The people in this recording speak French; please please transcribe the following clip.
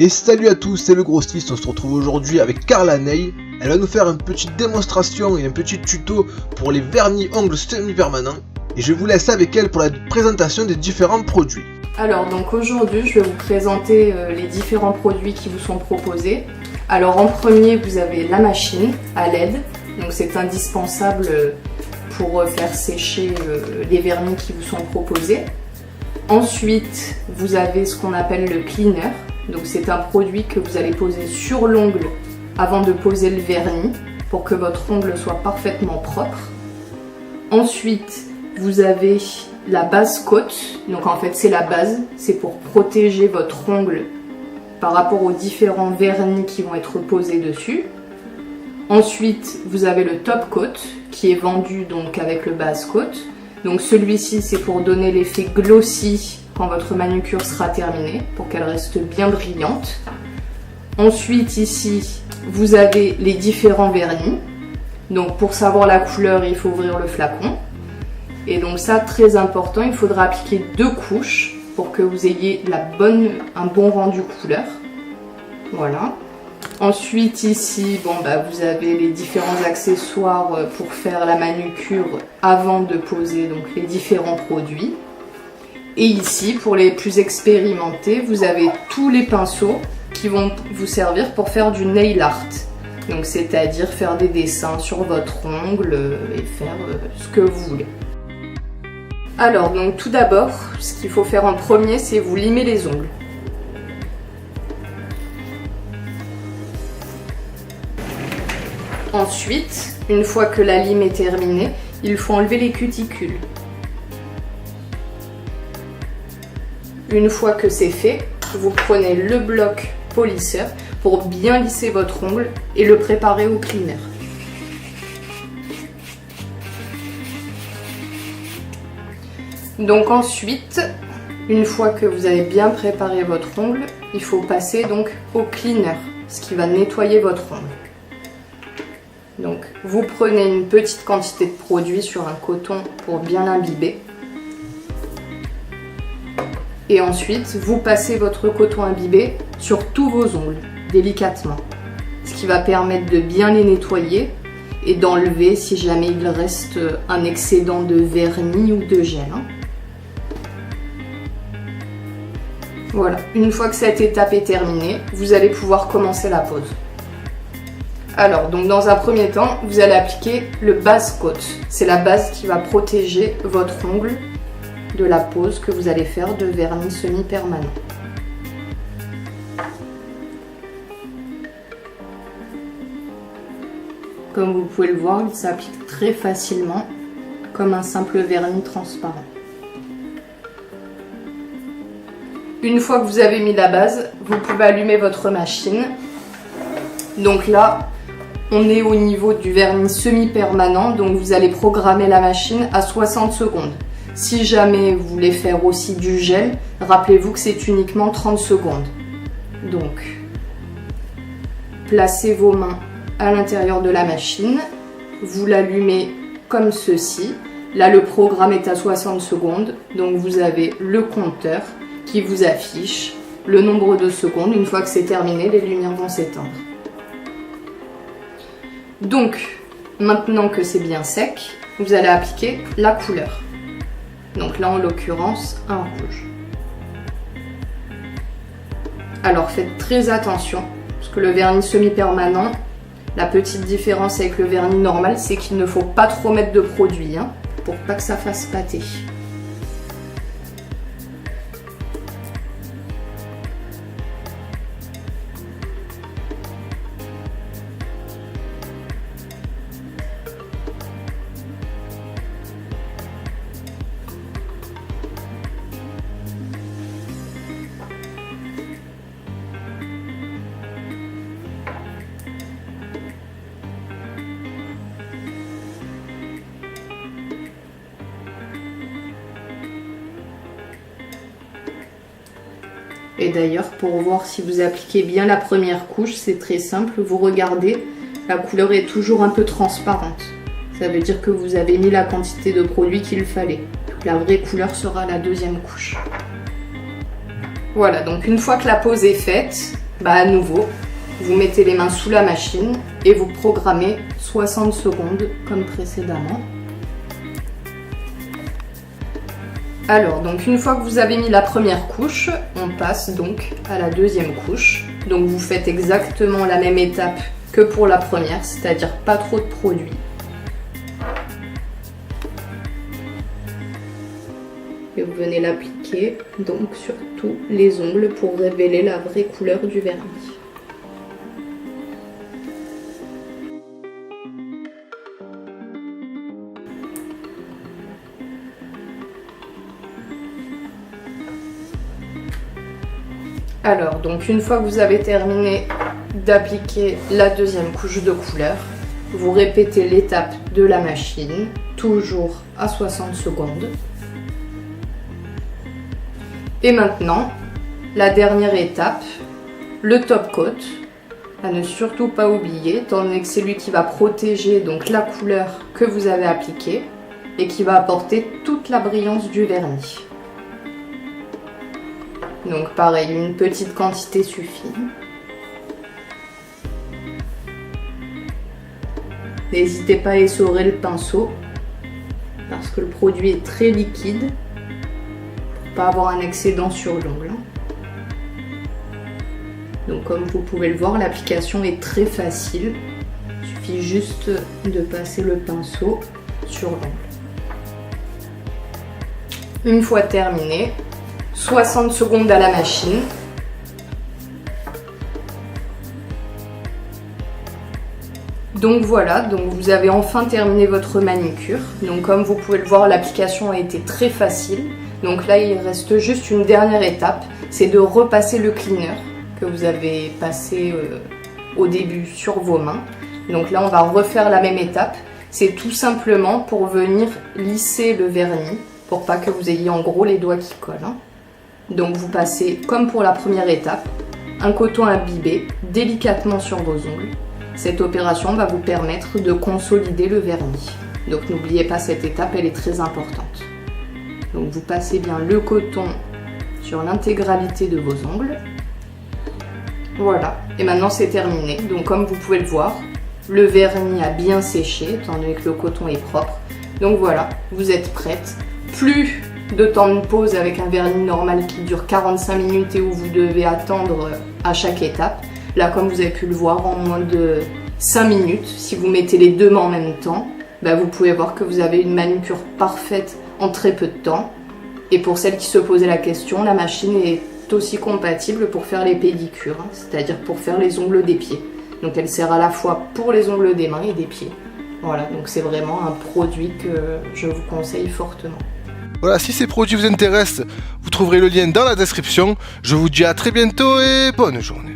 Et salut à tous, c'est le Gros Styliste, on se retrouve aujourd'hui avec Carla Ney. Elle va nous faire une petite démonstration et un petit tuto pour les vernis ongles semi-permanents. Et je vous laisse avec elle pour la présentation des différents produits. Alors donc aujourd'hui je vais vous présenter les différents produits qui vous sont proposés. Alors en premier vous avez la machine à LED, donc c'est indispensable pour faire sécher les vernis qui vous sont proposés. Ensuite vous avez ce qu'on appelle le cleaner, donc c'est un produit que vous allez poser sur l'ongle avant de poser le vernis pour que votre ongle soit parfaitement propre. Ensuite vous avez la base coat, donc en fait c'est la base, c'est pour protéger votre ongle par rapport aux différents vernis qui vont être posés dessus. Ensuite vous avez le top coat qui est vendu donc avec le base coat, donc celui-ci c'est pour donner l'effet glossy quand votre manucure sera terminée, pour qu'elle reste bien brillante. Ensuite ici vous avez les différents vernis, donc pour savoir la couleur il faut ouvrir le flacon. Et donc ça, très important, il faudra appliquer 2 couches pour que vous ayez un bon rendu couleur. Voilà. Ensuite ici, vous avez les différents accessoires pour faire la manucure avant de poser donc les différents produits. Et ici, pour les plus expérimentés, vous avez tous les pinceaux qui vont vous servir pour faire du nail art. Donc c'est-à-dire faire des dessins sur votre ongle et faire ce que vous voulez. Alors, donc tout d'abord, ce qu'il faut faire en premier, c'est vous limer les ongles. Ensuite, une fois que la lime est terminée, il faut enlever les cuticules. Une fois que c'est fait, vous prenez le bloc polisseur pour bien lisser votre ongle et le préparer au cleaner. Donc ensuite, une fois que vous avez bien préparé votre ongle, il faut passer donc au cleaner, ce qui va nettoyer votre ongle. Donc vous prenez une petite quantité de produit sur un coton pour bien l'imbiber. Et ensuite, vous passez votre coton imbibé sur tous vos ongles, délicatement. Ce qui va permettre de bien les nettoyer et d'enlever si jamais il reste un excédent de vernis ou de gel. Voilà, une fois que cette étape est terminée, vous allez pouvoir commencer la pose. Alors, donc dans un premier temps, vous allez appliquer le base coat. C'est la base qui va protéger votre ongle de la pose que vous allez faire de vernis semi-permanent. Comme vous pouvez le voir, il s'applique très facilement, comme un simple vernis transparent. Une fois que vous avez mis la base, vous pouvez allumer votre machine. Donc là, on est au niveau du vernis semi-permanent, donc vous allez programmer la machine à 60 secondes. Si jamais vous voulez faire aussi du gel, rappelez-vous que c'est uniquement 30 secondes. Donc, placez vos mains à l'intérieur de la machine, vous l'allumez comme ceci. Là, le programme est à 60 secondes, donc vous avez le compteur qui vous affiche le nombre de secondes. Une fois que c'est terminé, les lumières vont s'éteindre. Donc, maintenant que c'est bien sec, vous allez appliquer la couleur. Donc là, en l'occurrence, un rouge. Alors, faites très attention, parce que le vernis semi-permanent, la petite différence avec le vernis normal, c'est qu'il ne faut pas trop mettre de produit, pour pas que ça fasse pâter. Et d'ailleurs, pour voir si vous appliquez bien la première couche, c'est très simple, vous regardez, la couleur est toujours un peu transparente. Ça veut dire que vous avez mis la quantité de produit qu'il fallait. La vraie couleur sera la deuxième couche. Voilà, donc une fois que la pose est faite, À nouveau, vous mettez les mains sous la machine et vous programmez 60 secondes comme précédemment. Alors, donc une fois que vous avez mis la première couche, on passe donc à la deuxième couche. Donc vous faites exactement la même étape que pour la première, c'est-à-dire pas trop de produit. Et vous venez l'appliquer donc sur tous les ongles pour révéler la vraie couleur du vernis. Alors, donc une fois que vous avez terminé d'appliquer la deuxième couche de couleur, vous répétez l'étape de la machine, toujours à 60 secondes. Et maintenant, la dernière étape, le top coat, à ne surtout pas oublier, étant donné que c'est lui qui va protéger donc la couleur que vous avez appliquée et qui va apporter toute la brillance du vernis. Donc pareil, une petite quantité suffit. N'hésitez pas à essorer le pinceau parce que le produit est très liquide pour pas avoir un excédent sur l'ongle. Donc comme vous pouvez le voir, l'application est très facile. Il suffit juste de passer le pinceau sur l'ongle. Une fois terminé, 60 secondes à la machine. Donc voilà, donc vous avez enfin terminé votre manicure. Donc comme vous pouvez le voir, l'application a été très facile. Donc là, il reste juste une dernière étape, c'est de repasser le cleaner que vous avez passé au début sur vos mains. Donc là, on va refaire la même étape. C'est tout simplement pour venir lisser le vernis, pour pas que vous ayez en gros les doigts qui collent. Donc vous passez, comme pour la première étape, un coton imbibé délicatement sur vos ongles. Cette opération va vous permettre de consolider le vernis. Donc n'oubliez pas cette étape, elle est très importante. Donc vous passez bien le coton sur l'intégralité de vos ongles. Voilà, et maintenant c'est terminé. Donc comme vous pouvez le voir, le vernis a bien séché, étant donné que le coton est propre. Donc voilà, vous êtes prête. Plus de temps de pause avec un vernis normal qui dure 45 minutes et où vous devez attendre à chaque étape. Là, comme vous avez pu le voir, en moins de 5 minutes, si vous mettez les deux mains en même temps, vous pouvez voir que vous avez une manucure parfaite en très peu de temps. Et pour celles qui se posaient la question, la machine est aussi compatible pour faire les pédicures, c'est-à-dire pour faire les ongles des pieds. Donc elle sert à la fois pour les ongles des mains et des pieds. Voilà, donc c'est vraiment un produit que je vous conseille fortement. Voilà, si ces produits vous intéressent, vous trouverez le lien dans la description. Je vous dis à très bientôt et bonne journée.